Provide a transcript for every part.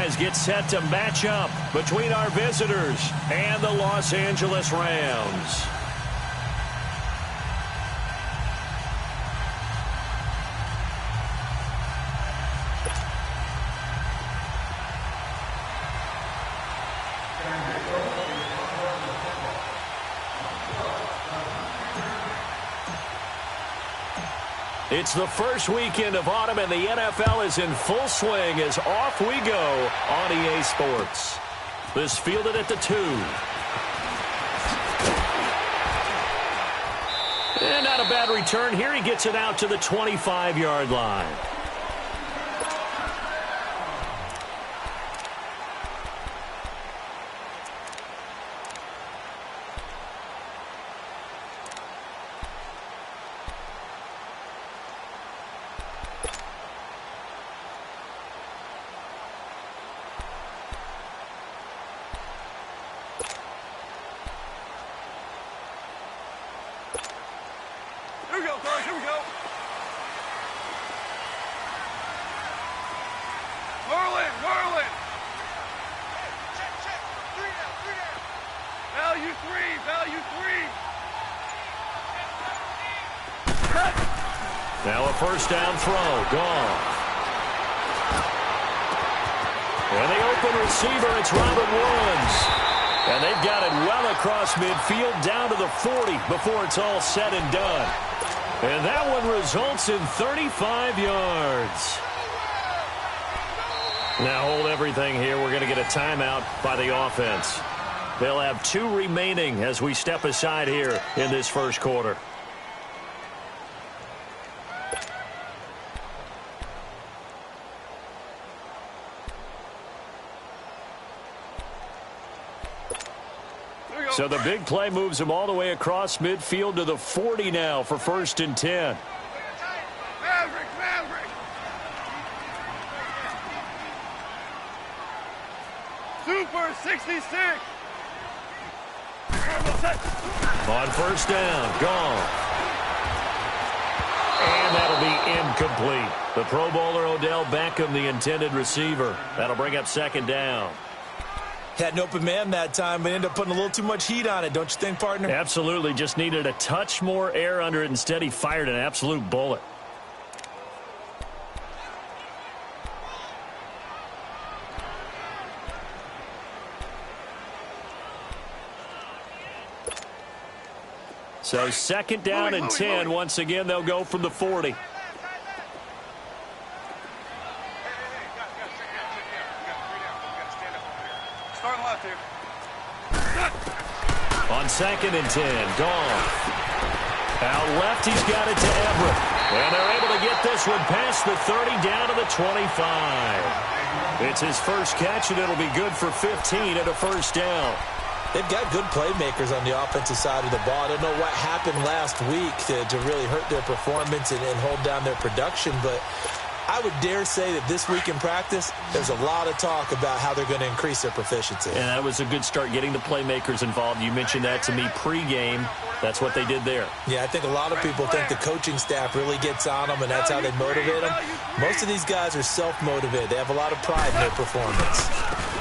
guys get set to match up between our visitors and the Los Angeles Rams. It's the first weekend of autumn, and the NFL is in full swing as off we go on EA Sports. This fielded at the 2. And not a bad return here. He gets it out to the 25-yard line. Here we go, guys. Here we go. Whirling. Check. 3 down. Value 3. Now a first down throw. Gone. And the open receiver, it's Robert Woods. And they've got it well across midfield down to the 40 before it's all said and done. And that one results in 35 yards. Now hold everything here. We're going to get a timeout by the offense. They'll have 2 remaining as we step aside here in this first quarter. So the big play moves them all the way across midfield to the 40 now for 1st and 10. Maverick. Super 66. On first down, gone. And that'll be incomplete. The Pro Bowler Odell Beckham, the intended receiver. That'll bring up 2nd down. Had an open man that time, but ended up putting a little too much heat on it, don't you think, partner? Absolutely. Just needed a touch more air under it. Instead, he fired an absolute bullet. So 2nd down and 10. Once again, they'll go from the 40. On 2nd and 10, Goff. Out left, he's got it to Everett. And they're able to get this one past the 30 down to the 25. It's his first catch, and it'll be good for 15 at a first down. They've got good playmakers on the offensive side of the ball. I don't know what happened last week to really hurt their performance and hold down their production, but I would dare say that this week in practice, there's a lot of talk about how they're going to increase their proficiency. And that was a good start, getting the playmakers involved. You mentioned that to me pregame. That's what they did there. Yeah, I think a lot of people think the coaching staff really gets on them, and that's how they motivate them. Most of these guys are self-motivated. They have a lot of pride in their performance.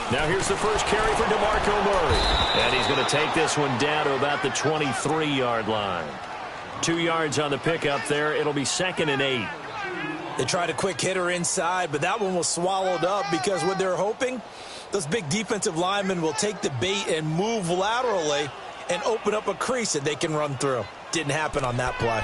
Now here's the first carry for DeMarco Murray. And he's going to take this one down to about the 23-yard line. 2 yards on the pickup there. It'll be 2nd and 8. They tried a quick hitter inside, but that one was swallowed up because what they're hoping, those big defensive linemen will take the bait and move laterally and open up a crease that they can run through. Didn't happen on that play.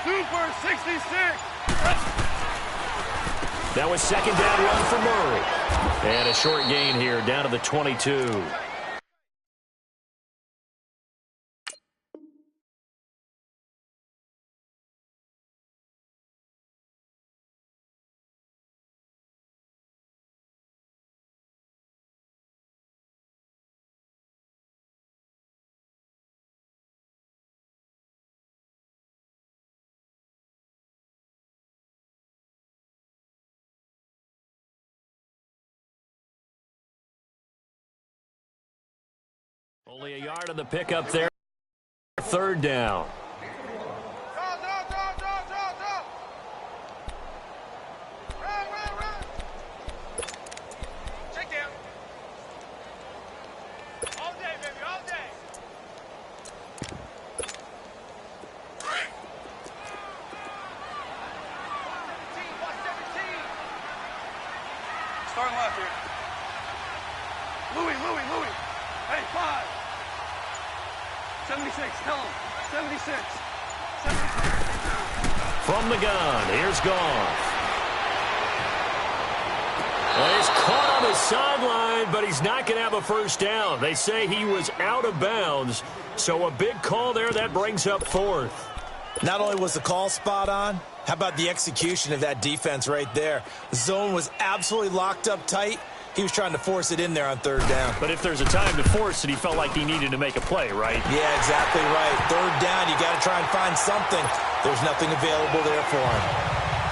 Super 66. That was 2nd down run for Murray. And a short gain here down to the 22. Only a yard on the pickup there. Third down. Starting left here. Louis. Hey, 5. 76, tell him. 76. From the gun, here's Goff. Well, he's caught on the sideline, but he's not going to have a first down. They say he was out of bounds, so a big call there. That brings up fourth. Not only was the call spot on, how about the execution of that defense right there? The zone was absolutely locked up tight. He was trying to force it in there on third down. But if there's a time to force it, he felt like he needed to make a play, right? Yeah, exactly right. Third down, you got to try and find something. There's nothing available there for him.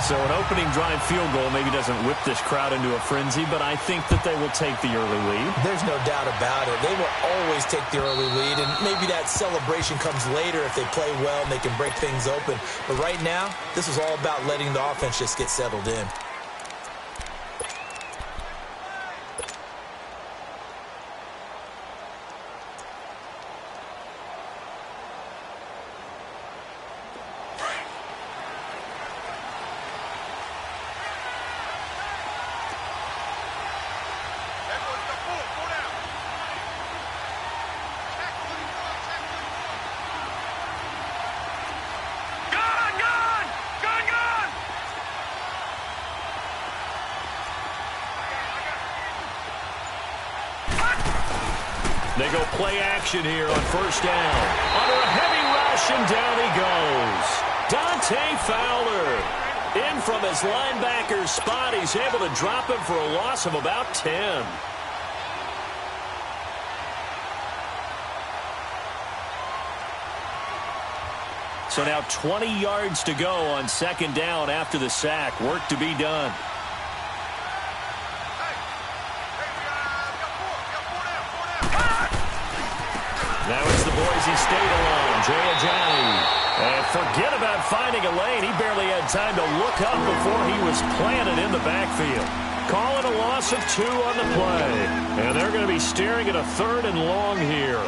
So an opening drive field goal maybe doesn't whip this crowd into a frenzy, but I think that they will take the early lead. There's no doubt about it. They will always take the early lead, and maybe that celebration comes later if they play well and they can break things open. But right now, this is all about letting the offense just get settled in. They go play action here on first down. Under a heavy rush, and down he goes. Dante Fowler in from his linebacker spot. He's able to drop him for a loss of about 10. So now 20 yards to go on second down after the sack. Work to be done. Now it's the Boise State alone. Jay Ajani. And forget about finding a lane. He barely had time to look up before he was planted in the backfield. Calling a loss of 2 on the play. And they're going to be staring at a 3rd and long here.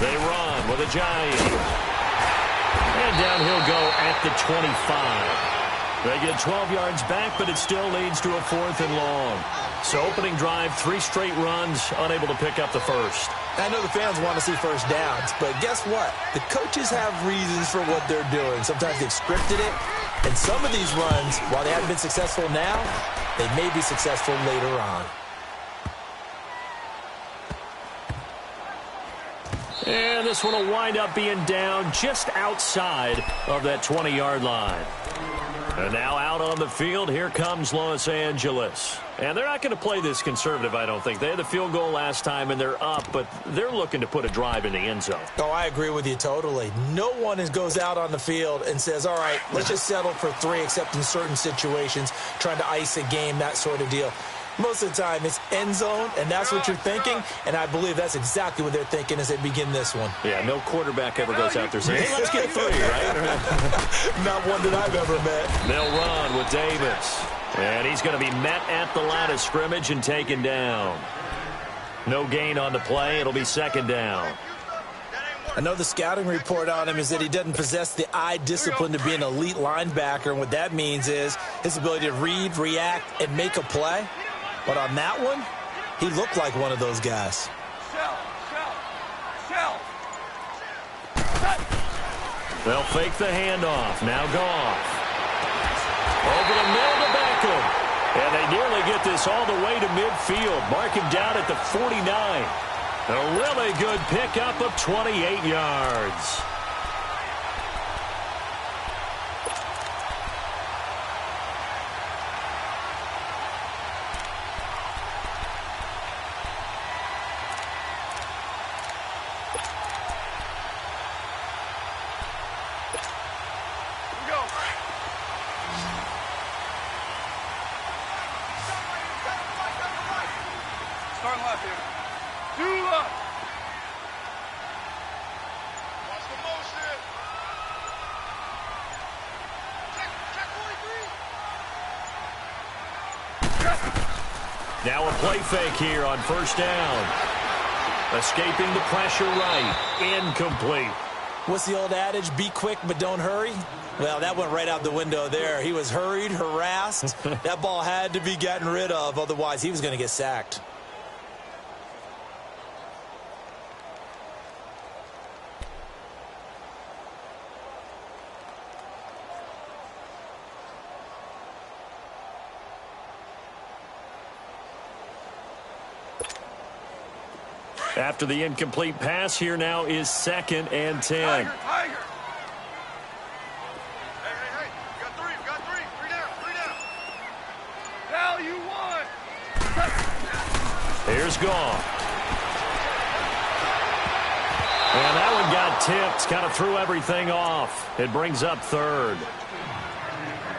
They run with Ajani. And down he'll go at the 25. They get 12 yards back, but it still leads to a 4th and long. So opening drive, 3 straight runs, unable to pick up the first. I know the fans want to see first downs, but guess what? The coaches have reasons for what they're doing. Sometimes they've scripted it, and some of these runs, while they haven't been successful now, they may be successful later on. And this one will wind up being down just outside of that 20-yard line. And now out on the field, here comes Los Angeles. And they're not going to play this conservative, I don't think. They had the field goal last time, and they're up, but they're looking to put a drive in the end zone. Oh, I agree with you totally. No one goes out on the field and says, all right, let's just settle for 3, except in certain situations, trying to ice a game, that sort of deal. Most of the time, it's end zone, and that's what you're thinking, and I believe that's exactly what they're thinking as they begin this one. Yeah, no quarterback ever goes out there saying, hey, let's get 3, right? Not one that I've ever met. They'll run with Davis, and he's going to be met at the line of scrimmage and taken down. No gain on the play. It'll be 2nd down. I know the scouting report on him is that he doesn't possess the eye discipline to be an elite linebacker, and what that means is his ability to read, react, and make a play. But on that one, he looked like one of those guys. They'll fake the handoff. Now Goff. Over the middle to Beckham. And they nearly get this all the way to midfield. Mark him down at the 49. A really good pickup of 28 yards. One left here. Two left. Watch the motion. Check 43. Now a play fake here on first down. Escaping the pressure right. Incomplete. What's the old adage? Be quick, but don't hurry. Well, that went right out the window there. He was hurried, harassed. That ball had to be gotten rid of. Otherwise, he was going to get sacked. After the incomplete pass, here now is 2nd and 10. Tiger, Tiger. Hey. We got three. Three down. Val, you won. Here's Goff. And that one got tipped. Kind of threw everything off. It brings up 3rd.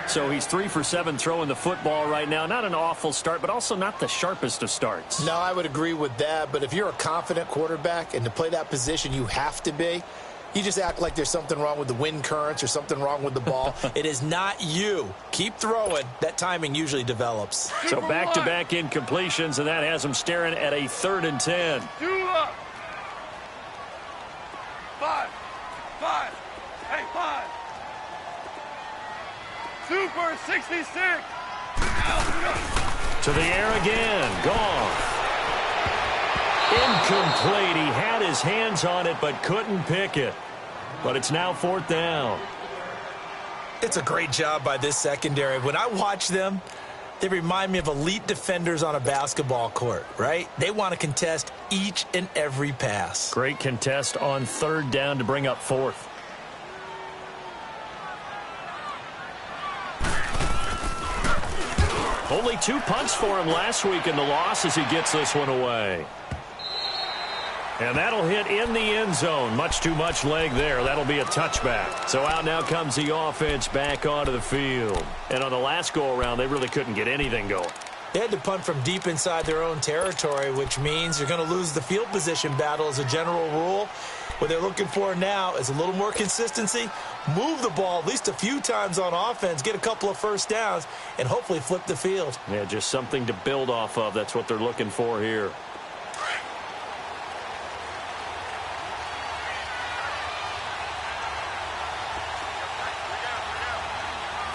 So he's 3 for 7 throwing the football right now. Not an awful start, but also not the sharpest of starts. No, I would agree with that. But if you're a confident quarterback and to play that position, you have to be. You just act like there's something wrong with the wind currents or something wrong with the ball. It is not you. Keep throwing. That timing usually develops. So back-to-back incompletions, and that has him staring at a 3rd and 10. Two up. Five. Hey, 5. Super 66. To the air again. Gone. Incomplete. He had his hands on it but couldn't pick it. But it's now 4th down. It's a great job by this secondary. When I watch them, they remind me of elite defenders on a basketball court, right? They want to contest each and every pass. Great contest on 3rd down to bring up 4th. Only 2 punts for him last week in the loss as he gets this one away. And that'll hit in the end zone. Much too much leg there. That'll be a touchback. So out now comes the offense back onto the field. And on the last go-around, they really couldn't get anything going. They had to punt from deep inside their own territory, which means you're going to lose the field position battle as a general rule. What they're looking for now is a little more consistency, move the ball at least a few times on offense, get a couple of first downs, and hopefully flip the field. Yeah, just something to build off of. That's what they're looking for here.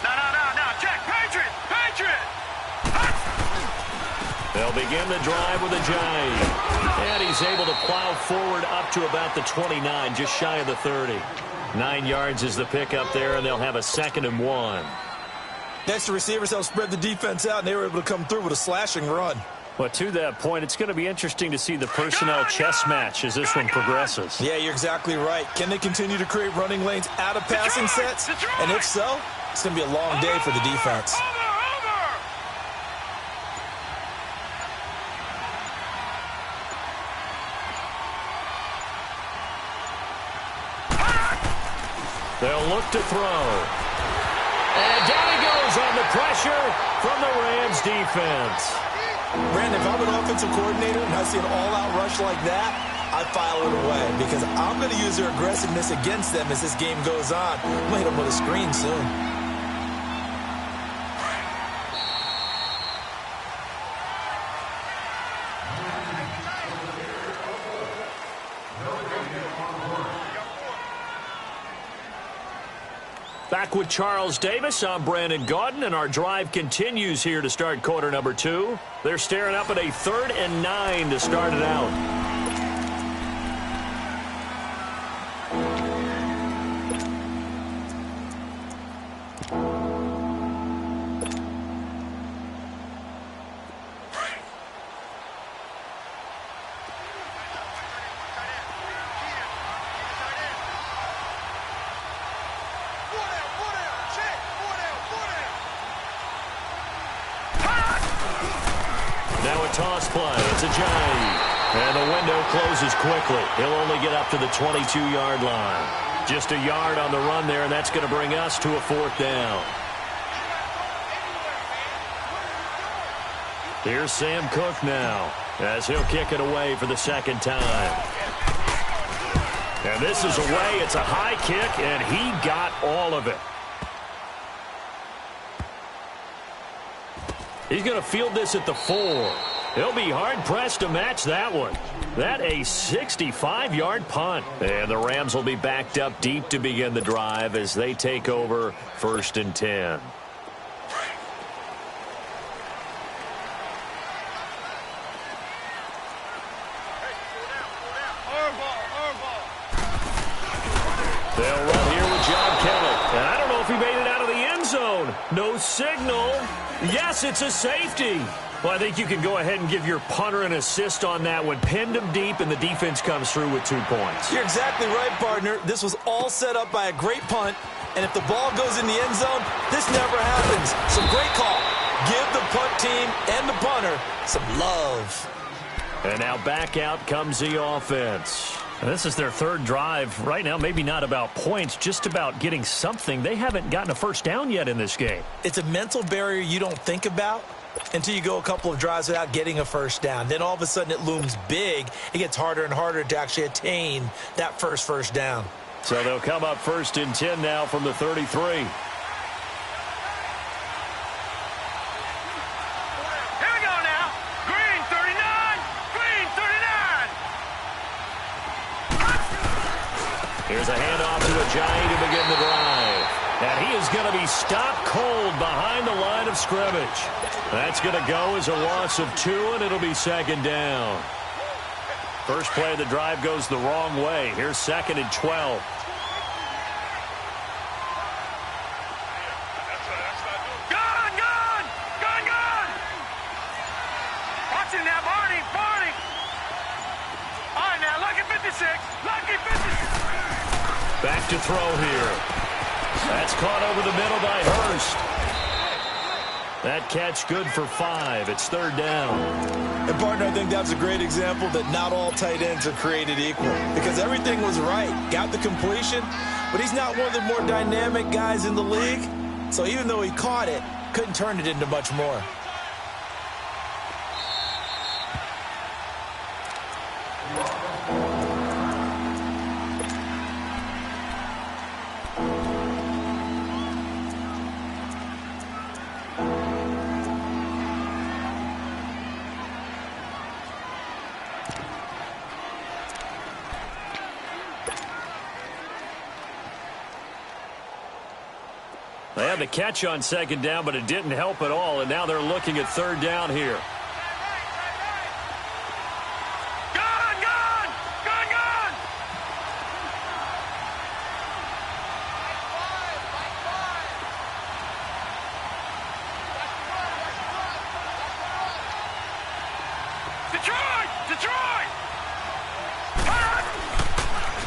No. Check. Patriot. They'll begin the drive with a jive. And he's able to plow forward up to about the 29, just shy of the 30. 9 yards is the pickup there, and they'll have a 2nd and 1. Next, the receivers helped spread the defense out, and they were able to come through with a slashing run. Well, to that point, it's going to be interesting to see the personnel chess match as this one progresses. Yeah, you're exactly right. Can they continue to create running lanes out of passing sets? And if so, it's going to be a long day for the defense. They'll look to throw. And down he goes on the pressure from the Rams defense. Brandon, if I'm an offensive coordinator and I see an all-out rush like that, I file it away because I'm going to use their aggressiveness against them as this game goes on. I'm going to hit them with a screen soon. Back with Charles Davis, I'm Brandon Gaudin, and our drive continues here to start quarter number 2. They're staring up at a 3rd and 9 to start it out. Toss play. It's a jive. And the window closes quickly. He'll only get up to the 22-yard line. Just a yard on the run there, and that's going to bring us to a 4th down. Here's Sam Cook now as he'll kick it away for the second time. And this is away. It's a high kick, and he got all of it. He's going to field this at the 4. He'll be hard-pressed to match that one. That a 65-yard punt. And the Rams will be backed up deep to begin the drive as they take over 1st and 10. They'll run here with John Kelly. And I don't know if he made it out of the end zone. No signal. Yes, it's a safety. Well, I think you can go ahead and give your punter an assist on that one. Pinned him deep, and the defense comes through with 2 points. You're exactly right, partner. This was all set up by a great punt. And if the ball goes in the end zone, this never happens. So great call. Give the punt team and the punter some love. And now back out comes the offense. This is their 3rd drive. Right now, maybe not about points, just about getting something. They haven't gotten a first down yet in this game. It's a mental barrier you don't think about until you go a couple of drives without getting a first down. Then all of a sudden it looms big. It gets harder and harder to actually attain that first down. So they'll come up 1st and 10 now from the 33. Here's a handoff to Ajayi to begin the drive. And he is going to be stopped cold behind the line of scrimmage. That's going to go as a loss of 2, and it'll be 2nd down. First play of the drive goes the wrong way. Here's 2nd and 12. Watch it now, Barney. All right, now, lucky 56. Lucky 56. Back to throw here. That's caught over the middle by Hurst. That catch good for 5. It's 3rd down. And, partner, I think that's a great example that not all tight ends are created equal. Because everything was right. Got the completion, but he's not one of the more dynamic guys in the league. So even though he caught it, couldn't turn it into much more. They had the catch on 2nd down, but it didn't help at all, and now they're looking at 3rd down here. Detroit!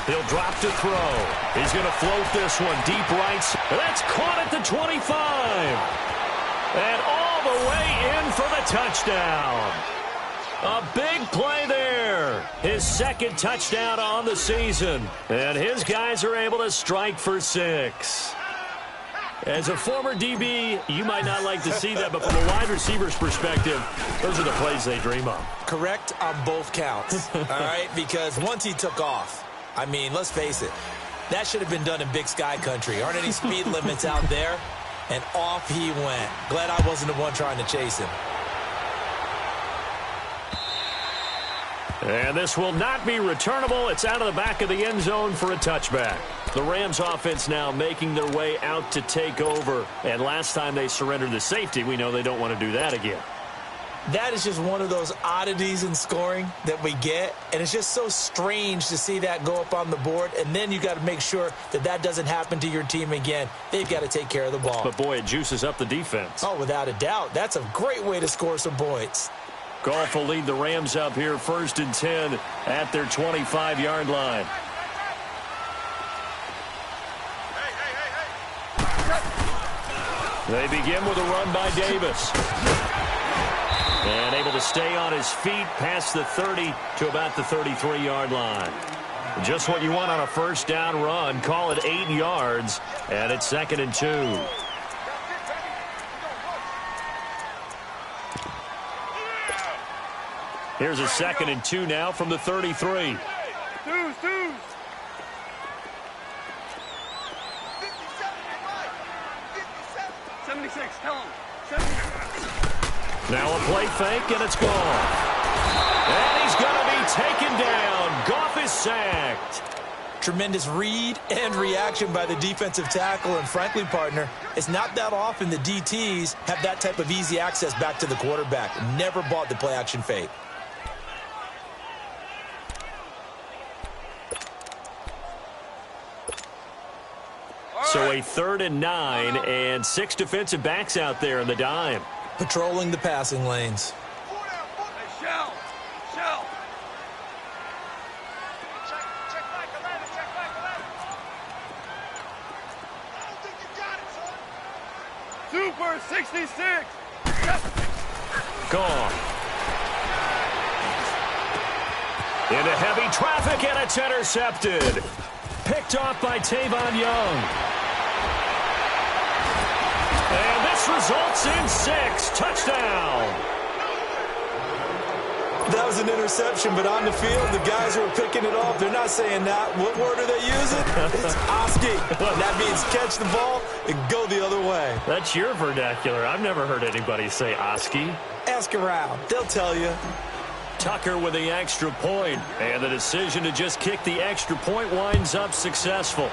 He'll drop to throw. He's going to float this one deep right. That's caught at the 25. And all the way in for the touchdown. A big play there. His 2nd touchdown on the season. And his guys are able to strike for 6. As a former DB, you might not like to see that, but from a wide receiver's perspective, those are the plays they dream of. Correct on both counts, all right? Because once he took off, I mean, let's face it, that should have been done in Big Sky country. Aren't any speed limits out there? And off he went. Glad I wasn't the one trying to chase him. And this will not be returnable. It's out of the back of the end zone for a touchback. The Rams offense now making their way out to take over. And last time they surrendered the safety, we know they don't want to do that again. That is just one of those oddities in scoring that we get. And it's just so strange to see that go up on the board. And then you got to make sure that that doesn't happen to your team again. They've got to take care of the ball. But, boy, it juices up the defense. Oh, without a doubt. That's a great way to score some points. Goff will lead the Rams up here 1st and 10 at their 25-yard line. They begin with a run by Davis. And able to stay on his feet past the 30 to about the 33-yard line. Just what you want on a first down run. Call it 8 yards, and it's 2nd and 2. Here's a 2nd and 2 now from the 33. Twos. 76, tell him. 76. Now a play fake, and it's gone. And he's going to be taken down. Goff is sacked. Tremendous read and reaction by the defensive tackle. And frankly, partner, it's not that often the DTs have that type of easy access back to the quarterback. Never bought the play action fake. So a 3rd and 9 and 6 defensive backs out there in the dime. Patrolling the passing lanes. Hey, Shell. Check back 11. I don't think you got it, son. Super 66. Gone. Into heavy traffic, and it's intercepted. Picked off by Tavon Young. And this results in 6. Touchdown. That was an interception, but on the field, the guys who are picking it off, they're not saying that. What word are they using? It's Oski. That means catch the ball and go the other way. That's your vernacular. I've never heard anybody say Oski. Ask around. They'll tell you. Tucker with the extra point, and the decision to just kick the extra point winds up successful.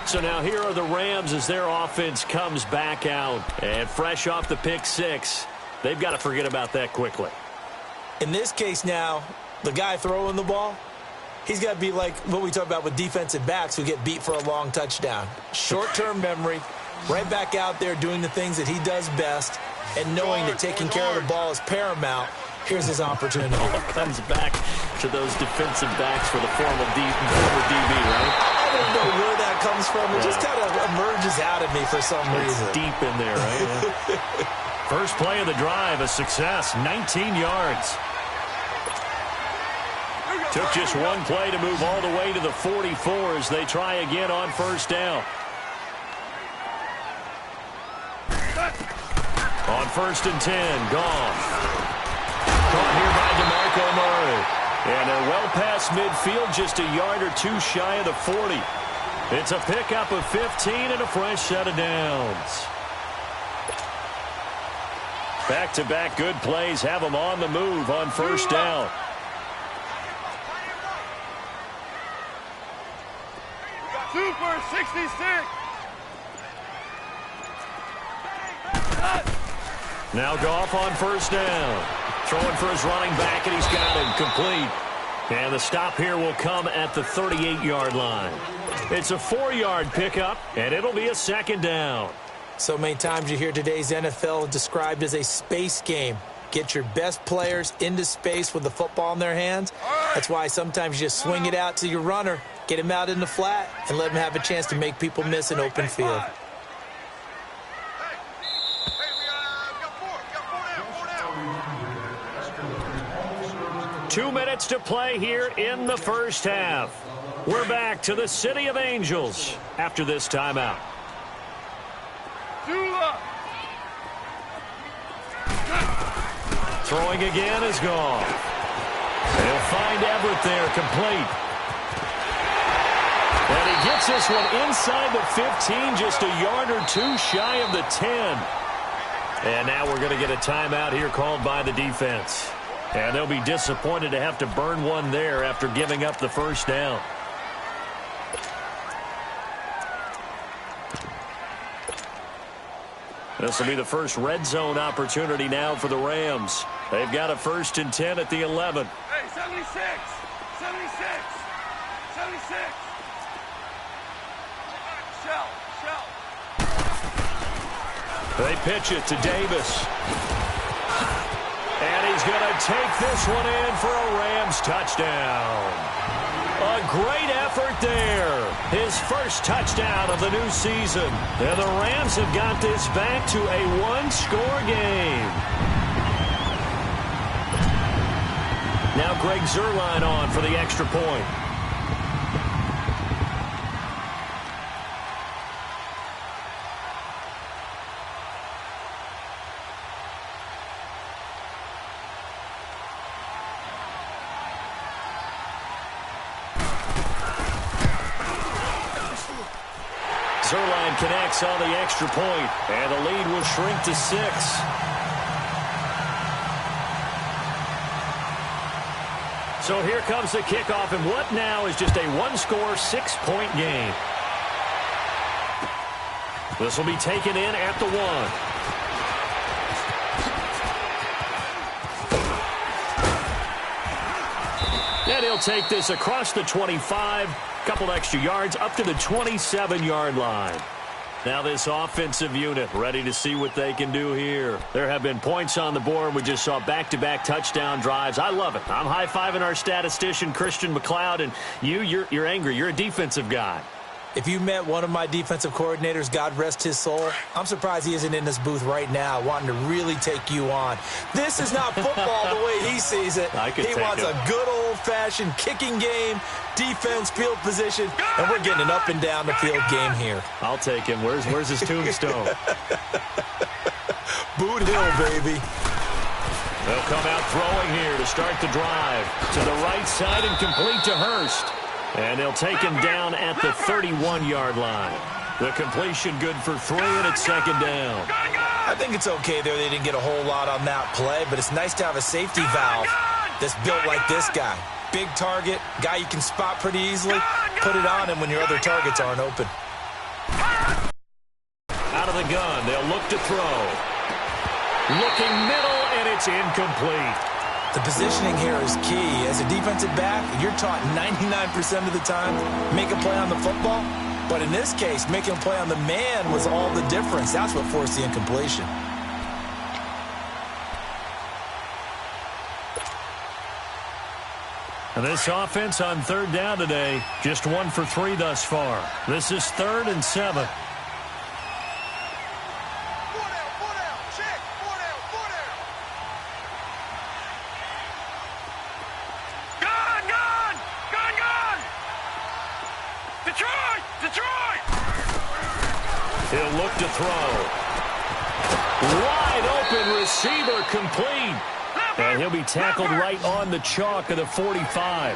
So now here are the Rams as their offense comes back out. And fresh off the pick 6, they've got to forget about that quickly. In this case now, the guy throwing the ball, he's got to be like what we talk about with defensive backs who get beat for a long touchdown. Short-term memory, right back out there doing the things that he does best, and knowing that taking care of the ball is paramount. Here's his opportunity. Comes back to those defensive backs for the former DB, right? I don't know where that comes from. It just kind of emerges out of me for some reason. It's deep in there, right? First play of the drive, a success, 19 yards. Took just one play to move all the way to the 44 as they try again on first down. On 1st and 10, Goff. Caught here by DeMarco Murray. And they're well past midfield, just a yard or 2 shy of the 40. It's a pickup of 15 and a fresh set of downs. Back-to-back good plays have them on the move on first down. Super 66. Now Goff on first down. Throwing for his running back, and he's got him complete. And the stop here will come at the 38-yard line. It's a 4-yard pickup, and it'll be a 2nd down. So many times you hear today's NFL described as a space game. Get your best players into space with the football in their hands. That's why sometimes you just swing it out to your runner, get him out in the flat, and let him have a chance to make people miss an open field. We got 4 down. 2 minutes to play here in the first half. We're back to the City of Angels after this timeout. Throwing again is gone. He'll find Everett there, complete. And he gets this one inside the 15, just a yard or 2 shy of the 10. And now we're going to get a timeout here called by the defense. And they'll be disappointed to have to burn one there after giving up the first down. This will be the first red zone opportunity now for the Rams. They've got a 1st and 10 at the 11. Hey, 76. 76. 76. Shell. They pitch it to Davis. And he's going to take this one in for a Rams touchdown. A great effort there. His first touchdown of the new season. And the Rams have got this back to a 1-score game. Now Greg Zuerlein on for the extra point. Zerline connects on the extra point, and the lead will shrink to 6. So here comes the kickoff, and what now is just a one-score, 6-point game. This will be taken in at the 1. And he'll take this across the 25, couple extra yards, up to the 27-yard line. Now this offensive unit ready to see what they can do here. There have been points on the board. We just saw back-to-back touchdown drives. I love it. I'm high-fiving our statistician, Christian McLeod, and you're angry. You're a defensive guy. If you met one of my defensive coordinators, God rest his soul, I'm surprised he isn't in this booth right now wanting to really take you on. This is not football the way he sees it. He wants a good old-fashioned kicking game, defense, field position, and we're getting an up and down the field game here. I'll take him. Where's his tombstone? Boot Hill, baby. They'll come out throwing here to start the drive. To the right side and complete to Hurst. And they'll take him down at the 31-yard line. The completion good for 3, and it's second down. I think it's okay there. They didn't get a whole lot on that play, but it's nice to have a safety valve that's built like this guy. Big target, guy you can spot pretty easily. Put it on him when your other targets aren't open. Out of the gun, they'll look to throw. Looking middle, and it's incomplete. The positioning here is key. As a defensive back, you're taught 99% of the time, make a play on the football. But in this case, making a play on the man was all the difference. That's what forced the incompletion. And this offense on third down today, just 1 for 3 thus far. This is 3rd and 7. He'll look to throw. Wide open receiver complete. And he'll be tackled right on the chalk of the 45.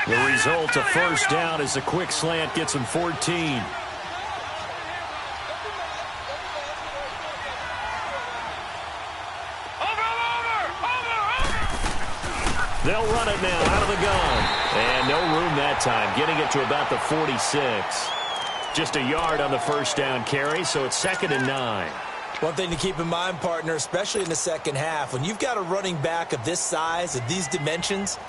The result, a first down, as a quick slant gets him 14. They'll run it now out of the gun. And no room that time, getting it to about the 46. Just a yard on the first down carry, so it's 2nd and 9. One thing to keep in mind, partner, especially in the second half, when you've got a running back of this size, of these dimensions,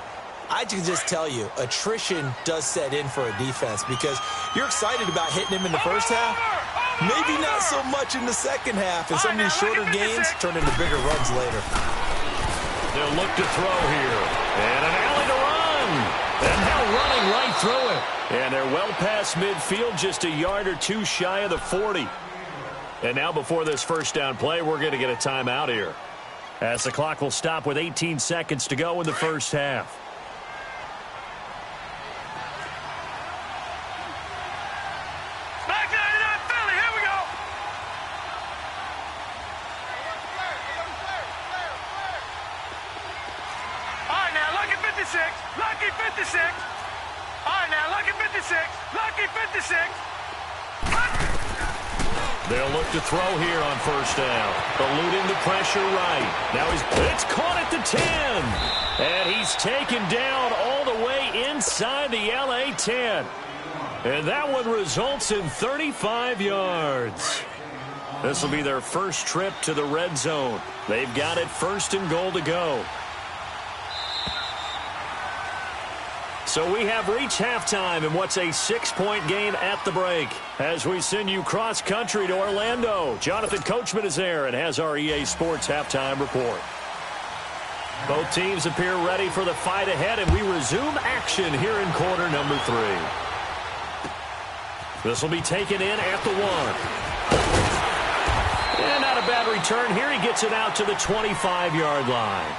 I can just tell you, attrition does set in for a defense because you're excited about hitting him in the first half, maybe not so much in the second half, and some of these shorter gains turn into bigger runs later. They'll look to throw here, and an alley to run, and now running right through it. And they're well past midfield, just a yard or 2 shy of the 40. And now before this first down play, we're going to get a timeout here, as the clock will stop with 18 seconds to go in the first half. Here we go. All right, now, lucky 56. Lucky 56. All right, now, lucky 56. Lucky 56. They'll look to throw here on first down. Eluding the pressure right. Now it's caught at the 10. And he's taken down all the way inside the LA 10. And that one results in 35 yards. This will be their first trip to the red zone. They've got it 1st and goal to go. So we have reached halftime in what's a 6-point game at the break. As we send you cross-country to Orlando, Jonathan Coachman is there and has our EA Sports halftime report. Both teams appear ready for the fight ahead, and we resume action here in quarter number 3. This will be taken in at the 1. And not a bad return here. He gets it out to the 25-yard line.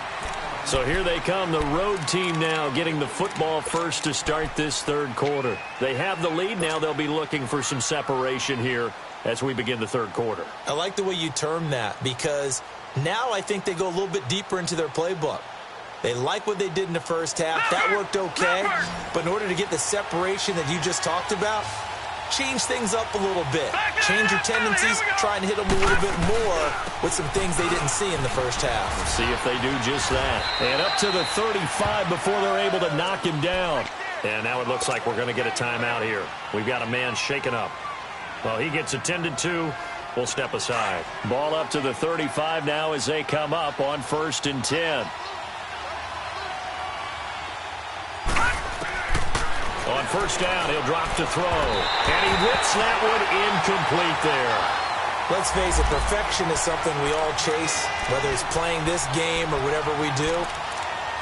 So here they come, the road team now getting the football first to start this third quarter. They have the lead. Now they'll be looking for some separation here as we begin the third quarter. I like the way you term that because now I think they go a little bit deeper into their playbook. They like what they did in the first half. That worked okay. But in order to get the separation that you just talked about, change things up a little bit. Change your tendencies, try and hit them a little bit more with some things they didn't see in the first half. We'll see if they do just that. And up to the 35 before they're able to knock him down. And now it looks like we're going to get a timeout here. We've got a man shaken up. Well, he gets attended to. We'll step aside. Ball up to the 35 now as they come up on 1st and 10. On 1st down, he'll drop to throw. And he whips that one incomplete there. Let's face it, perfection is something we all chase, whether it's playing this game or whatever we do.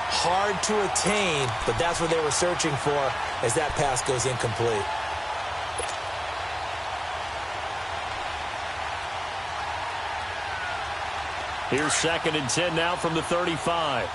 Hard to attain, but that's what they were searching for as that pass goes incomplete. Here's 2nd and 10 now from the 35.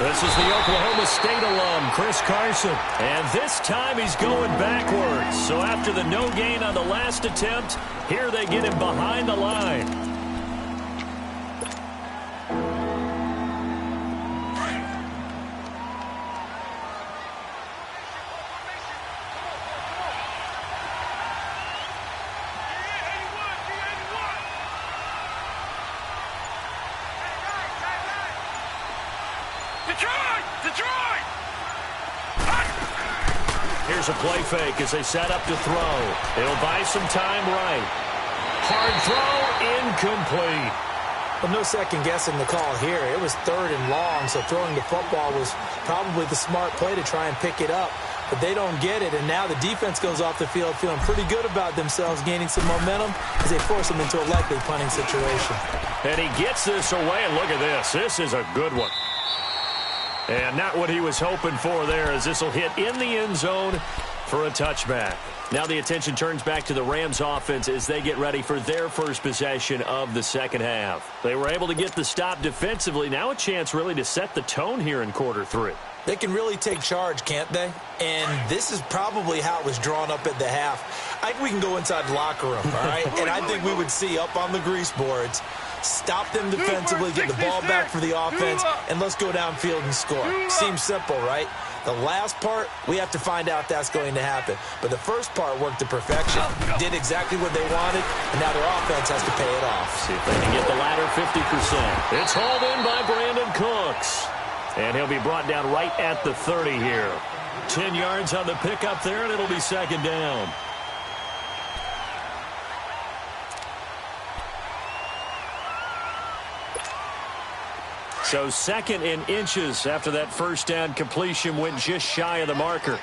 This is the Oklahoma State alum, Chris Carson. And this time he's going backwards. So after the no gain on the last attempt, here they get him behind the line. Detroit! Here's a play fake as they set up to throw. It'll buy some time right. Hard throw, incomplete. Well, no second guessing the call here. It was 3rd and long, so throwing the football was probably the smart play to try and pick it up. But they don't get it, and now the defense goes off the field feeling pretty good about themselves, gaining some momentum as they force them into a likely punting situation. And he gets this away, and look at this. This is a good one. And not what he was hoping for there, as this will hit in the end zone for a touchback. Now the attention turns back to the Rams offense as they get ready for their first possession of the second half. They were able to get the stop defensively. Now a chance really to set the tone here in quarter 3. They can really take charge, can't they? And this is probably how it was drawn up at the half. I think we can go inside the locker room, all right? And I think we would see up on the grease boards, stop them defensively, get the ball back for the offense, and let's go downfield and score. Seems simple, right? The last part, we have to find out that's going to happen. But the first part worked to perfection. Did exactly what they wanted, and now their offense has to pay it off. See if they can get the latter 50%. It's hauled in by Brandon Cooks. And he'll be brought down right at the 30 here. 10 yards on the pickup there, and it'll be 2nd down. So 2nd and inches after that first down completion went just shy of the marker.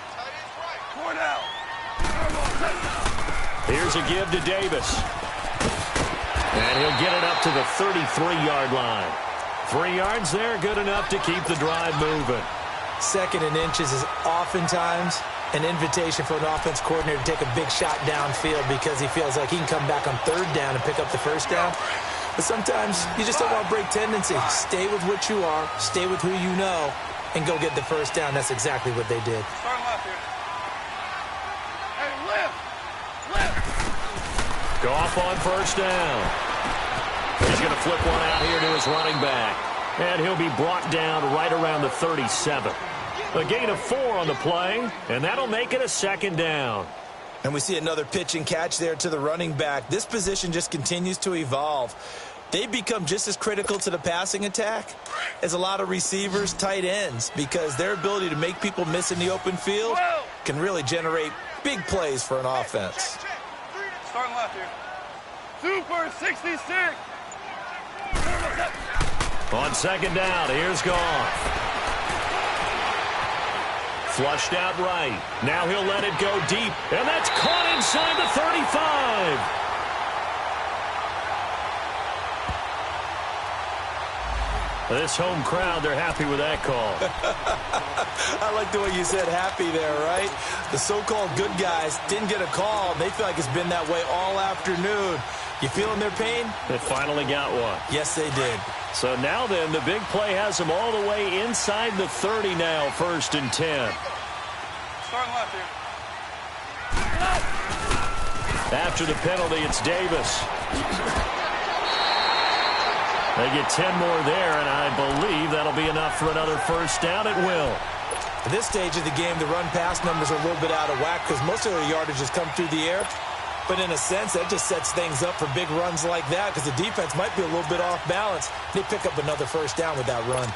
Here's a give to Davis. And he'll get it up to the 33-yard line. 3 yards there, good enough to keep the drive moving. 2nd and inches is oftentimes an invitation for an offense coordinator to take a big shot downfield because he feels like he can come back on 3rd down and pick up the first down. But sometimes you just don't want to break tendency. Stay with what you are, stay with who you know, and go get the first down. That's exactly what they did. Start left here. Hey, left. Goff on 1st down. He's going to flip one out here to his running back. And he'll be brought down right around the 37. A gain of 4 on the play, and that'll make it a 2nd down. And we see another pitch and catch there to the running back. This position just continues to evolve. They become just as critical to the passing attack as a lot of receivers, tight ends, because their ability to make people miss in the open field can really generate big plays for an offense. Starting left here. Super 66. On 2nd down, here's Goff. Flushed out right. Now he'll let it go deep, and that's caught inside the 35. This home crowd, they're happy with that call. I like the way you said happy there, right? The so-called good guys didn't get a call. They feel like it's been that way all afternoon. You feeling their pain? They finally got one. Yes, they did. So now then, the big play has them all the way inside the 30 now, 1st and 10. Starting left here. After the penalty, it's Davis. They get 10 more there, and I believe that'll be enough for another first down at will. At this stage of the game, the run-pass numbers are a little bit out of whack because most of their yardage has come through the air. But in a sense, that just sets things up for big runs like that because the defense might be a little bit off balance. They pick up another first down with that run.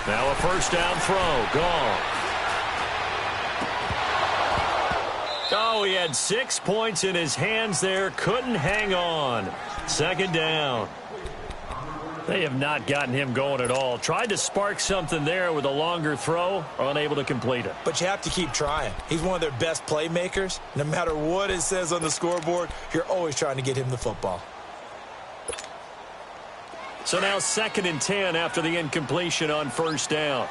Now a first down throw. Gone. Oh, he had 6 points in his hands there. Couldn't hang on. Second down. They have not gotten him going at all. Tried to spark something there with a longer throw. Unable to complete it. But you have to keep trying. He's one of their best playmakers. No matter what it says on the scoreboard, you're always trying to get him the football. So now 2nd and 10 after the incompletion on first down.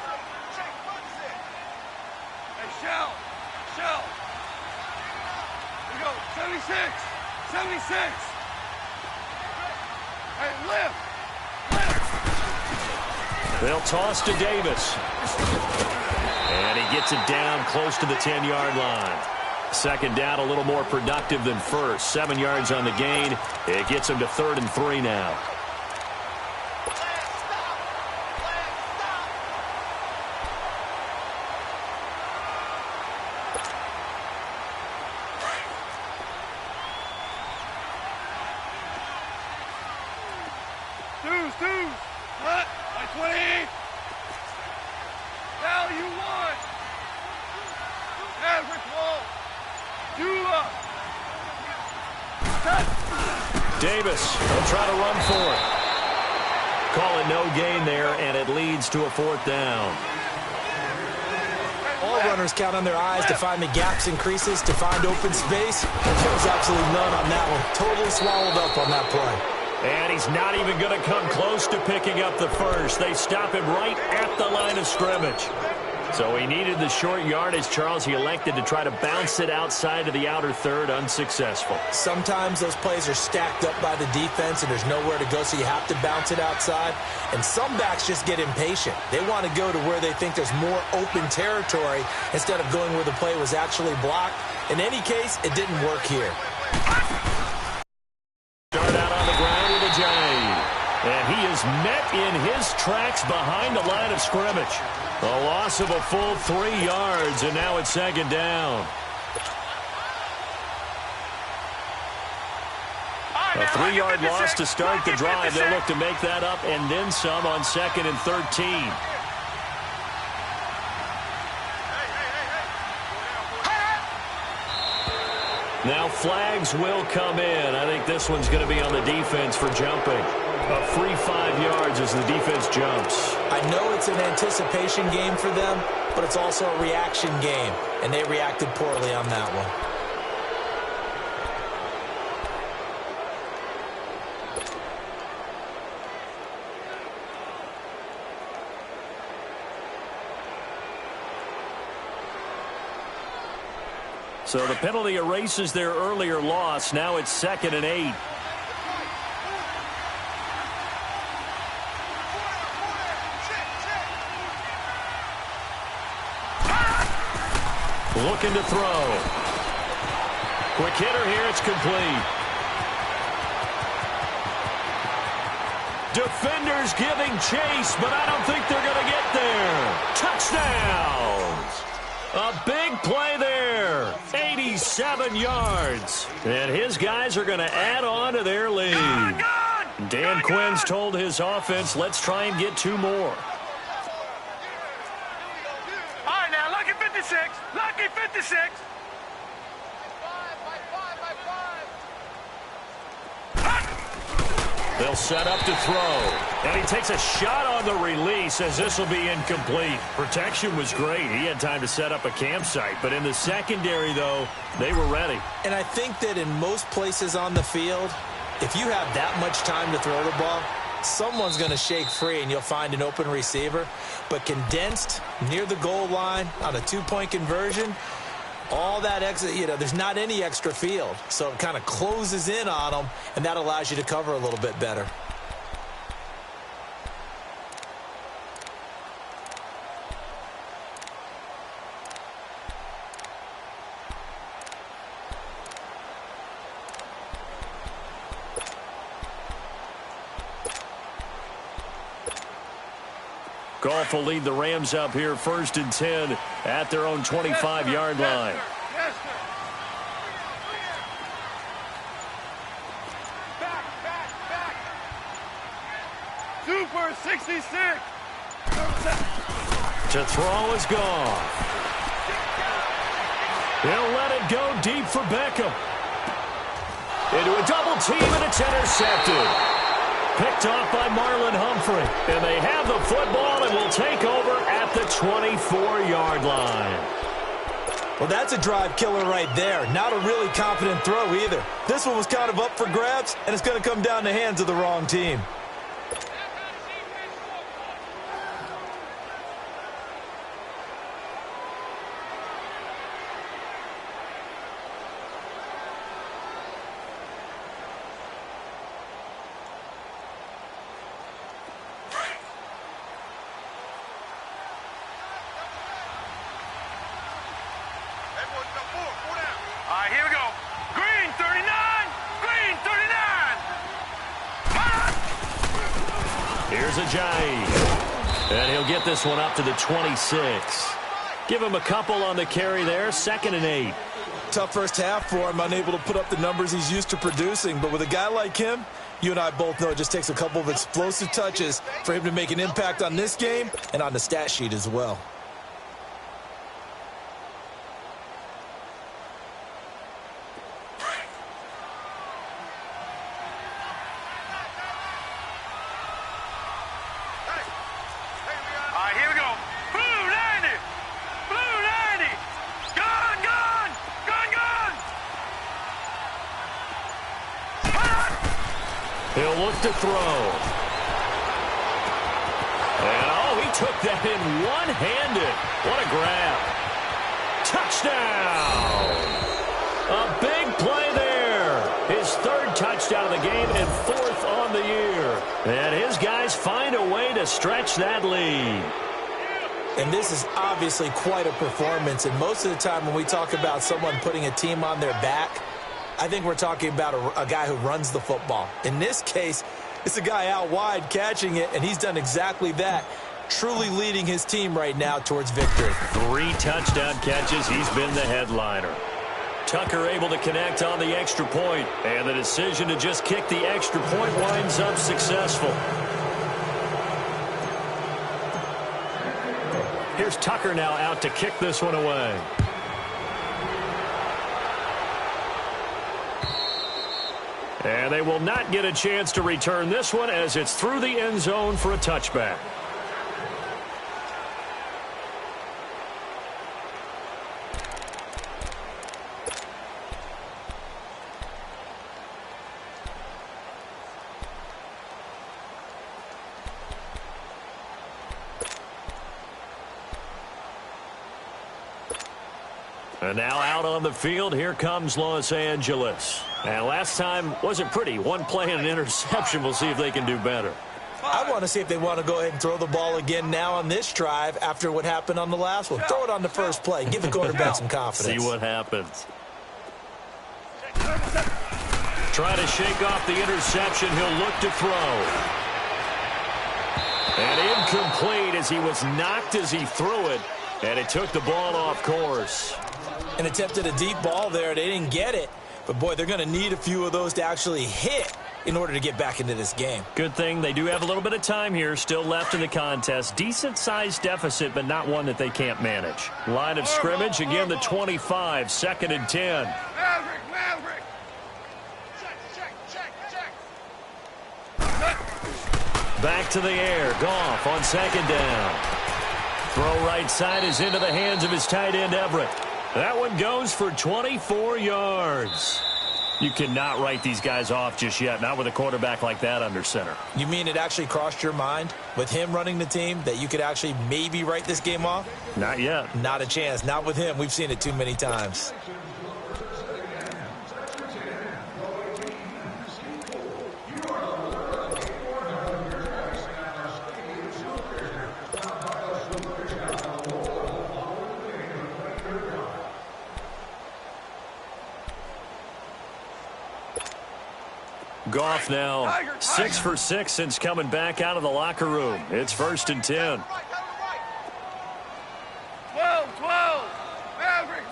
Hey, Shell. Here we go. 76. 76. Hey, lift. They'll toss to Davis. And he gets it down close to the 10-yard line. Second down a little more productive than first. 7 yards on the gain. It gets him to 3rd and 3 now. What? By 20. Now you want. Average wall. Dula. Davis will try to run for it. Call it no gain there, and it leads to a 4th down. All runners count on their eyes to find the gaps and creases, to find open space. There was absolutely none on that one. Totally swallowed up on that play. And he's not even going to come close to picking up the first. They stop him right at the line of scrimmage. So he needed the short yardage, Charles. He elected to try to bounce it outside of the outer third, unsuccessful. Sometimes those plays are stacked up by the defense and there's nowhere to go, so you have to bounce it outside. And some backs just get impatient. They want to go to where they think there's more open territory instead of going where the play was actually blocked. In any case, it didn't work here. Start out on the ground with a J. And he is met in his tracks behind the line of scrimmage. A loss of a full 3 yards, and now it's 2nd down. A 3-yard loss to start the drive. They'll look to make that up and then some on 2nd and 13. Now flags will come in. I think this one's going to be on the defense for jumping. A free 5 yards as the defense jumps. I know it's an anticipation game for them, but it's also a reaction game, and they reacted poorly on that one. So the penalty erases their earlier loss. Now it's 2nd and 8. Looking to throw. Quick hitter here. It's complete. Defenders giving chase, but I don't think they're going to get there. Touchdowns. A big play there. 87 yards. And his guys are going to add on to their lead. Dan Quinn's told his offense, let's try and get 2 more. All right, now, lucky 56. Lucky 56. They'll set up to throw. And he takes a shot on the release as this will be incomplete. Protection was great. He had time to set up a campsite. But in the secondary, though, they were ready. And I think that in most places on the field, if you have that much time to throw the ball, someone's going to shake free and you'll find an open receiver. But condensed near the goal line on a two-point conversion, all that extra, there's not any extra field. So it kind of closes in on them, and that allows you to cover a little bit better. Goff will lead the Rams up here 1st and 10 at their own 25-yard line. Yes, sir. Back. Super 66. To throw is Goff. He'll let it go deep for Beckham. Into a double team, and it's intercepted. Picked off by Marlon Humphrey. And they have the football and will take over at the 24-yard line. Well, that's a drive killer right there. Not a really confident throw either. This one was kind of up for grabs, and it's going to come down the hands of the wrong team. All right, here we go. Green 39. Green 39. Here's Ajayi. And he'll get this one up to the 26. Give him a couple on the carry there. 2nd and 8. Tough first half for him, unable to put up the numbers he's used to producing. But with a guy like him, you and I both know it just takes a couple of explosive touches for him to make an impact on this game and on the stat sheet as well. He'll look to throw. And, he took that in one-handed. What a grab. Touchdown. A big play there. His 3rd touchdown of the game and 4th on the year. And his guys find a way to stretch that lead. And this is obviously quite a performance. And most of the time when we talk about someone putting a team on their back, I think we're talking about a guy who runs the football. In this case, it's a guy out wide catching it, and he's done exactly that, truly leading his team right now towards victory. 3 touchdown catches. He's been the headliner. Tucker able to connect on the extra point, and the decision to just kick the extra point winds up successful. Here's Tucker now out to kick this one away. And they will not get a chance to return this one as it's through the end zone for a touchback. And now out on the field, here comes Los Angeles. And last time wasn't pretty. One play and an interception. We'll see if they can do better. I want to see if they want to go ahead and throw the ball again now on this drive after what happened on the last one. Throw it on the first play. Give the quarterback some confidence. See what happens. Try to shake off the interception. He'll look to throw. And incomplete as he was knocked as he threw it. And it took the ball off course. And attempted a deep ball there. They didn't get it. But, boy, they're going to need a few of those to actually hit in order to get back into this game. Good thing they do have a little bit of time here still left in the contest. Decent-sized deficit, but not one that they can't manage. Line of scrimmage, again, the 25, 2nd and 10. Maverick. Check. Back to the air. Goff on 2nd down. Throw right side is into the hands of his tight end, Everett. That one goes for 24 yards. You cannot write these guys off just yet, not with a quarterback like that under center. You mean it actually crossed your mind with him running the team that you could actually maybe write this game off? Not yet. Not a chance. Not with him. We've seen it too many times. Goff now 6 for 6 since coming back out of the locker room. It's 1st and 10. 12, Maverick.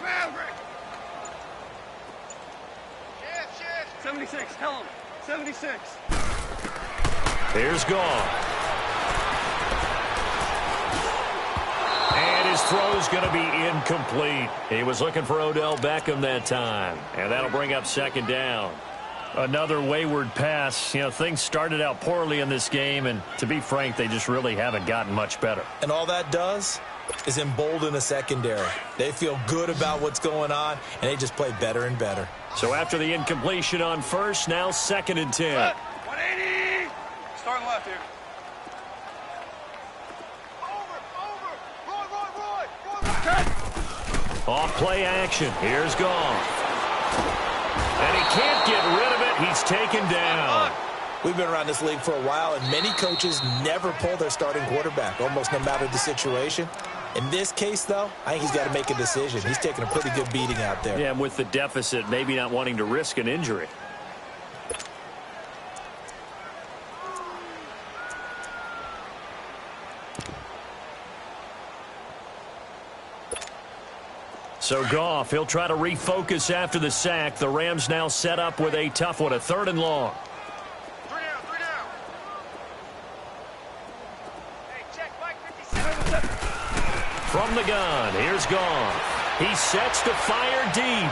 76, tell him. 76. Here's Goff. And his throw's going to be incomplete. He was looking for Odell Beckham that time. And that'll bring up 2nd down. Another wayward pass. You know, things started out poorly in this game, and to be frank, they just really haven't gotten much better. And all that does is embolden the secondary. They feel good about what's going on, and they just play better and better. So after the incompletion on first, now 2nd and 10. 180. Starting left here. Roy. Off play action. Here's Goff. And he can't get rid of it. He's taken down. We've been around this league for a while, and many coaches never pull their starting quarterback, almost no matter the situation. In this case, though, I think he's got to make a decision. He's taking a pretty good beating out there. Yeah, and with the deficit, maybe not wanting to risk an injury. So Goff, he'll try to refocus after the sack. The Rams now set up with a tough one, a 3rd and long. 3 down. Hey, check Mike 57. From the gun, here's Goff. He sets to fire deep.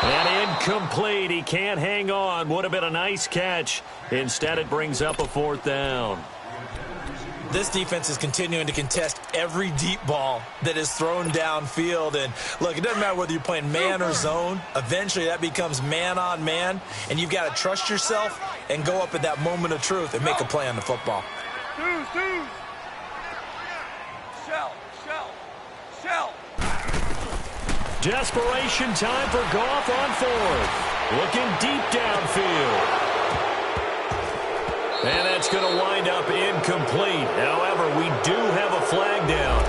And incomplete. He can't hang on. Would have been a nice catch. Instead, it brings up a 4th down. This defense is continuing to contest every deep ball that is thrown downfield. And, look, it doesn't matter whether you're playing man or zone. Eventually, that becomes man on man. And you've got to trust yourself and go up at that moment of truth and make a play on the football. Dude. Shell. Desperation time for Goff on 4th. Looking deep downfield. And that's going to wind up incomplete. However, we do have a flag down.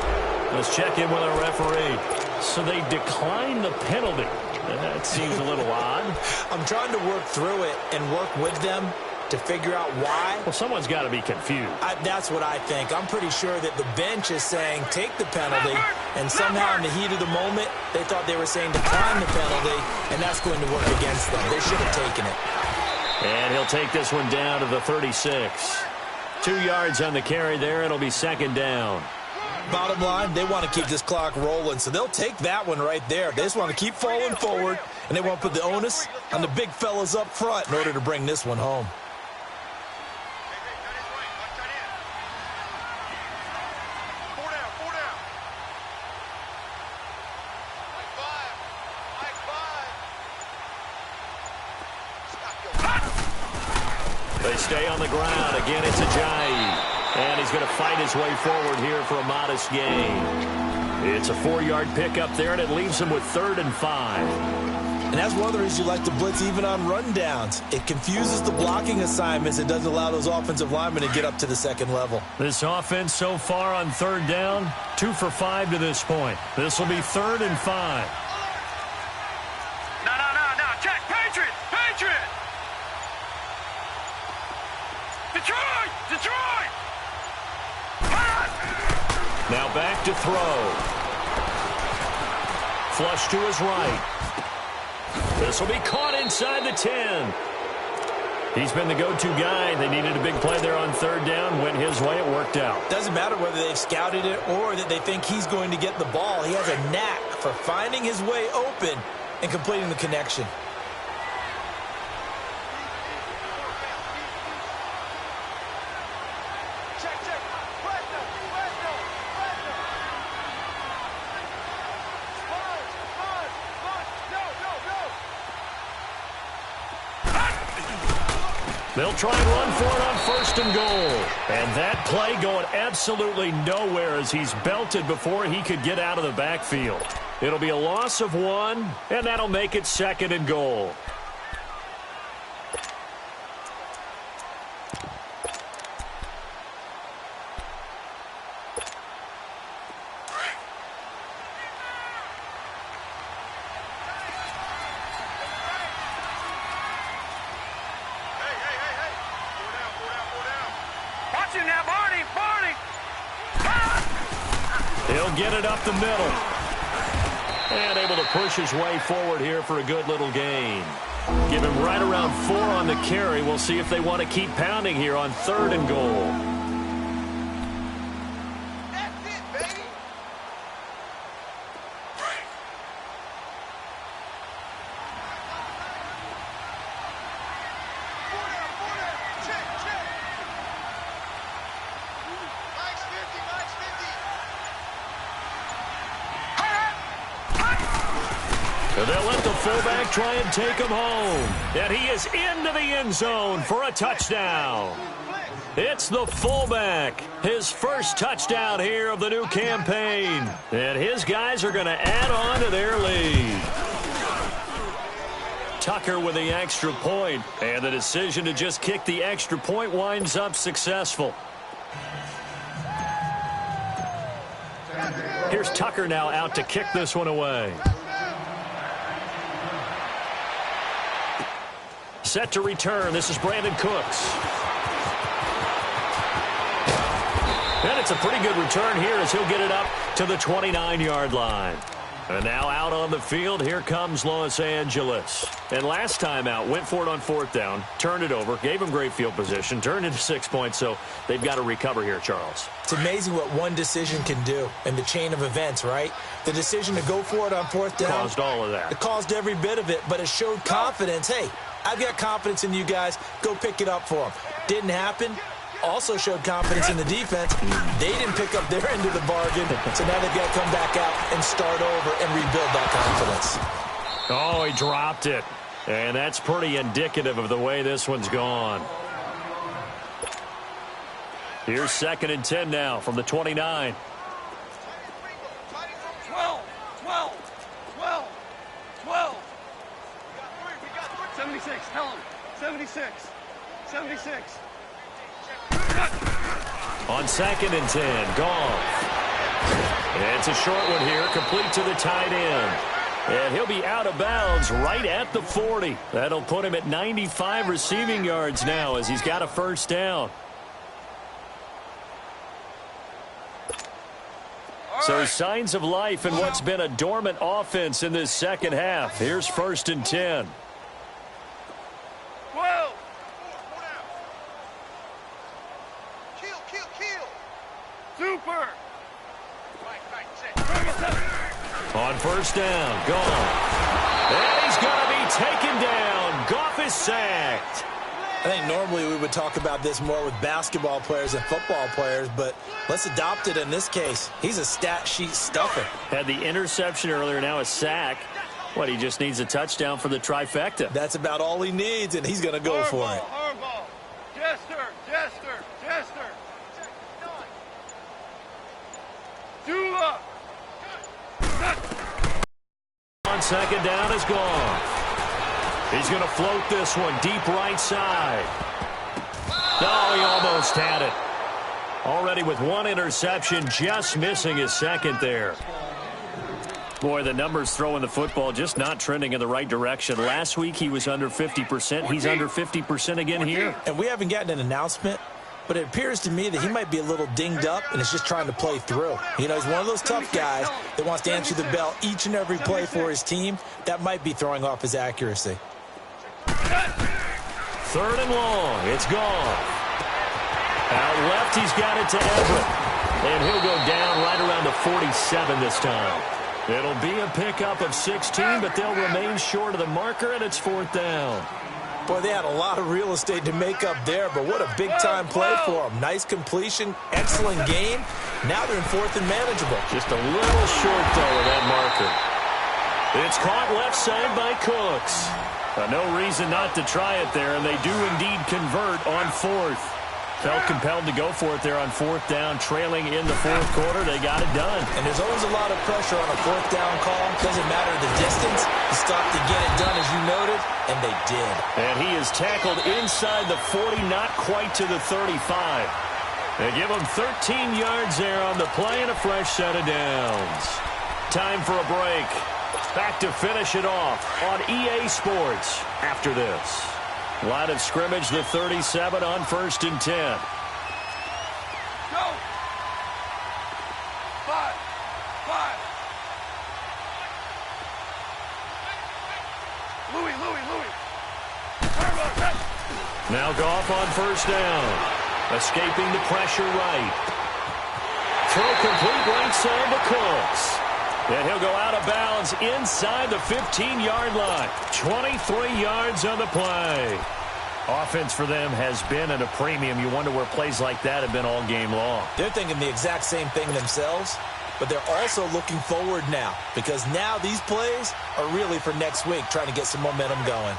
Let's check in with our referee. So they declined the penalty. That seems a little odd. I'm trying to work through it and work with them to figure out why. Well, someone's got to be confused. That's what I think. I'm pretty sure that the bench is saying take the penalty, and somehow in the heat of the moment, they thought they were saying decline the penalty, and that's going to work against them. They should have taken it. And he'll take this one down to the 36. 2 yards on the carry there. It'll be 2nd down. Bottom line, they want to keep this clock rolling, so they'll take that one right there. They just want to keep falling forward, and they want to put the onus on the big fellas up front in order to bring this one home. They stay on the ground. Again, it's Ajayi. And he's going to fight his way forward here for a modest gain. It's a 4-yard pickup there, and it leaves him with 3rd and 5. And that's one of the reasons you like to blitz even on rundowns. It confuses the blocking assignments. It doesn't allow those offensive linemen to get up to the 2nd level. This offense so far on 3rd down, 2 for 5 to this point. This will be 3rd and 5. No. Check. Patriot. Detroit. Now back to throw. Flush to his right. This will be caught inside the 10. He's been the go-to guy. They needed a big play there on 3rd down. Went his way. It worked out. Doesn't matter whether they've scouted it or that they think he's going to get the ball. He has a knack for finding his way open and completing the connection. They'll try and run for it on 1st and goal. And that play going absolutely nowhere as he's belted before he could get out of the backfield. It'll be a loss of 1, and that'll make it 2nd and goal. He'll get it up the middle. And able to push his way forward here for a good little gain. Give him right around 4 on the carry. We'll see if they want to keep pounding here on 3rd and goal. That's it, baby. Four down. Check. Mike's 50, Mike's 50. And they'll let the fullback try and take him home. And he is into the end zone for a touchdown. It's the fullback. His first touchdown here of the new campaign. And his guys are going to add on to their lead. Tucker with the extra point. And the decision to just kick the extra point winds up successful. Here's Tucker now out to kick this one away. Set to return. This is Brandon Cooks. And it's a pretty good return here as he'll get it up to the 29-yard line. And now out on the field, here comes Los Angeles. And last time out, went for it on 4th down, turned it over, gave him great field position, turned into 6 points, so they've got to recover here, Charles. It's amazing what one decision can do in the chain of events, right? The decision to go for it on 4th down. Caused all of that. It caused every bit of it, but it showed confidence. Hey, I've got confidence in you guys. Go pick it up for them. Didn't happen. Also showed confidence in the defense. They didn't pick up their end of the bargain, so now they've got to come back out and start over and rebuild that confidence. Oh, he dropped it. And that's pretty indicative of the way this one's gone. Here's 2nd and 10 now from the 29. 12. 76, tell him. 76. On 2nd and 10, Goff. And it's a short one here, complete to the tight end. And he'll be out of bounds right at the 40. That'll put him at 95 receiving yards now as he's got a 1st down. So signs of life in what's been a dormant offense in this 2nd half. Here's 1st and 10. 12. Kill. Super. On 1st down, Goff. And he's going to be taken down. Goff is sacked. I think normally we would talk about this more with basketball players and football players, but let's adopt it in this case. He's a stat sheet stuffer. Had the interception earlier, now a sack. What, he just needs a touchdown for the trifecta. That's about all he needs, and he's going to go for it. Harbaugh. Jester. Dula. On 2nd down is gone. He's going to float this one deep right side. Oh, he almost had it. Already with 1 interception, just missing his 2nd there. Boy, the numbers throwing the football just not trending in the right direction. Last week he was under 50%. He's under 50% again here. And we haven't gotten an announcement, but it appears to me that he might be a little dinged up and is just trying to play through. You know, he's one of those tough guys that wants to answer the bell each and every play for his team. That might be throwing off his accuracy. 3rd and long. It's gone. Out left, he's got it to Everett. And he'll go down right around the 47 this time. It'll be a pickup of 16, but they'll remain short of the marker, and it's 4th down. Boy, they had a lot of real estate to make up there, but what a big-time play for them. Nice completion, excellent game. Now they're in 4th and manageable. Just a little short, though, of that marker. It's caught left side by Cooks. No reason not to try it there, and they do indeed convert on fourth. Felt compelled to go for it there on fourth down, trailing in the fourth quarter. They got it done. And there's always a lot of pressure on a fourth down call. Doesn't matter the distance. You stop to get it done, as you noted, and they did. And he is tackled inside the 40, not quite to the 35. They give him 13 yards there on the play and a fresh set of downs. Time for a break. Back to finish it off on EA Sports after this. Line of scrimmage, the 37 on 1st and 10. Go! 5. Louis. Now Goff on 1st down. Escaping the pressure right. Throw complete right side to Cooks. And he'll go out of bounds inside the 15-yard line. 23 yards on the play. Offense for them has been at a premium. You wonder where plays like that have been all game long. They're thinking the exact same thing themselves, but they're also looking forward now, because now these plays are really for next week, trying to get some momentum going.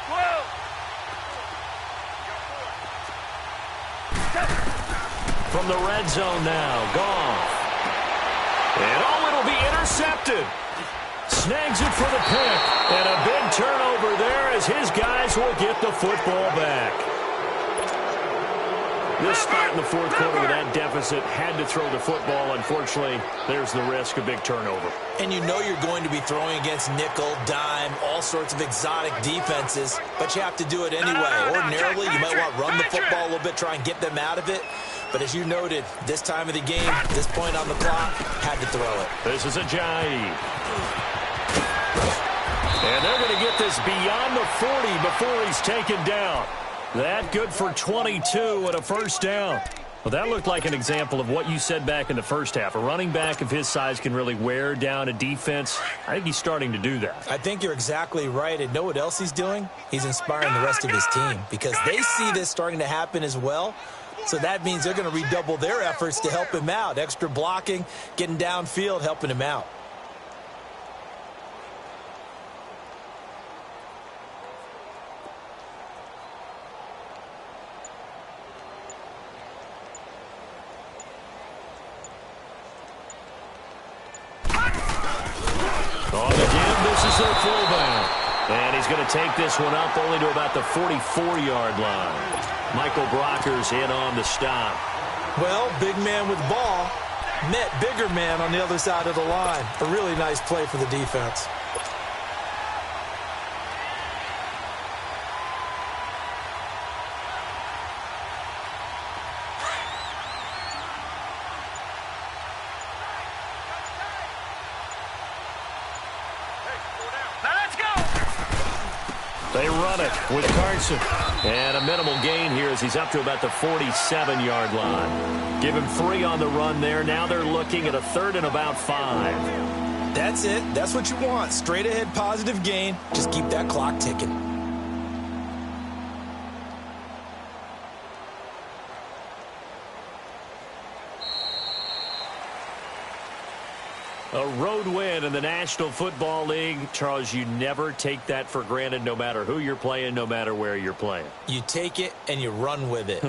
12. From the red zone now, Goff. And it'll be intercepted. Snags it for the pick. And a big turnover there as his guys will get the football back. This spot in the fourth quarter with that deficit, had to throw the football. Unfortunately, there's the risk of big turnover. And you know you're going to be throwing against nickel, dime, all sorts of exotic defenses, but you have to do it anyway. Ordinarily, you might want to run the football a little bit, try and get them out of it. But as you noted, this time of the game, this point on the clock, had to throw it. This is a jive. And they're going to get this beyond the 40 before he's taken down. That good for 22 and a first down. Well, that looked like an example of what you said back in the first half. A running back of his size can really wear down a defense. I think he's starting to do that. I think you're exactly right. And know what else he's doing? He's inspiring the rest of his team, because they see this starting to happen as well. So that means they're going to redouble their efforts to help him out. Extra blocking, getting downfield, helping him out. On the give, this is their fullback. And he's going to take this one up only to about the 44-yard line. Michael Brocker's in on the stop. Well, big man with ball met bigger man on the other side of the line. A really nice play for the defense. They run it with Carson. And a minimal gain here as he's up to about the 47-yard line. Give him 3 on the run there. Now they're looking at a 3rd and about 5. That's it. That's what you want. Straight ahead positive gain. Just keep that clock ticking. A road win in the National Football League. Charles, you never take that for granted, no matter who you're playing, no matter where you're playing. You take it and you run with it.